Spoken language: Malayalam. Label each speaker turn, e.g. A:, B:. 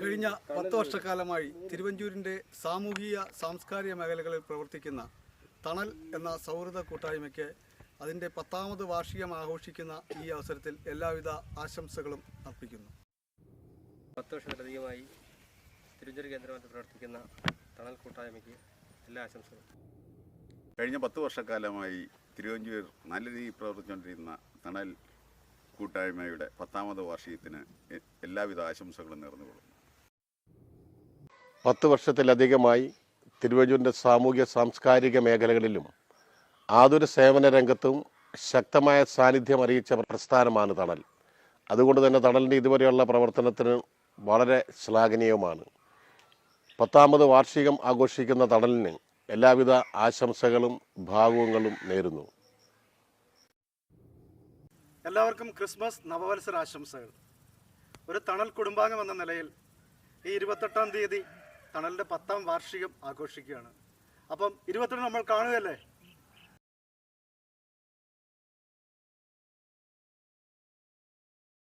A: കഴിഞ്ഞ 10 വർഷക്കാലമായി തിരുവഞ്ചൂരിൻ്റെ സാമൂഹിക സാംസ്കാരിക മേഖലകളിൽ പ്രവർത്തിക്കുന്ന തണൽ എന്ന സൗഹൃദ കൂട്ടായ്മയ്ക്ക് അതിൻ്റെ 10ാമത് വാർഷികം ആഘോഷിക്കുന്ന ഈ അവസരത്തിൽ എല്ലാവിധ ആശംസകളും അർപ്പിക്കുന്നു.
B: 10 വർഷത്തിലധികമായി തിരുവഞ്ചൂർ കേന്ദ്രമായി പ്രവർത്തിക്കുന്ന തണൽ കൂട്ടായ്മയ്ക്ക് എല്ലാ ആശംസകളും.
C: കഴിഞ്ഞ 10 വർഷക്കാലമായി തിരുവഞ്ചൂർ നല്ല രീതിയിൽ പ്രവർത്തിച്ചുകൊണ്ടിരുന്ന തണൽ കൂട്ടായ്മയുടെ 10ാമത് വാർഷികത്തിന് എല്ലാവിധ ആശംസകളും നേർന്നുകൊള്ളുന്നു.
D: 10 വർഷത്തിലധികമായി തിരുവഞ്ചൂരിൻ്റെ സാമൂഹ്യ സാംസ്കാരിക മേഖലകളിലും ആതുര സേവന രംഗത്തും ശക്തമായ സാന്നിധ്യം അറിയിച്ച പ്രസ്ഥാനമാണ് തണൽ. അതുകൊണ്ട് തന്നെ തണലിൻ്റെ ഇതുവരെയുള്ള പ്രവർത്തനത്തിന് വളരെ ശ്ലാഘനീയമാണ്. 10ാമത് വാർഷികം ആഘോഷിക്കുന്ന തണലിന് എല്ലാവിധ ആശംസകളും ഭാവുകങ്ങളും നേരുന്നു.
E: എല്ലാവർക്കും ക്രിസ്മസ് നവവത്സര ആശംസകൾ. ഒരു തണൽ കുടുംബാംഗം എന്ന നിലയിൽ ഈ 28-ാം തീയതി തണലിൻ്റെ 10ാം വാർഷികം ആഘോഷിക്കുകയാണ്. അപ്പം 22 നമ്മൾ കാണുകയല്ലേ.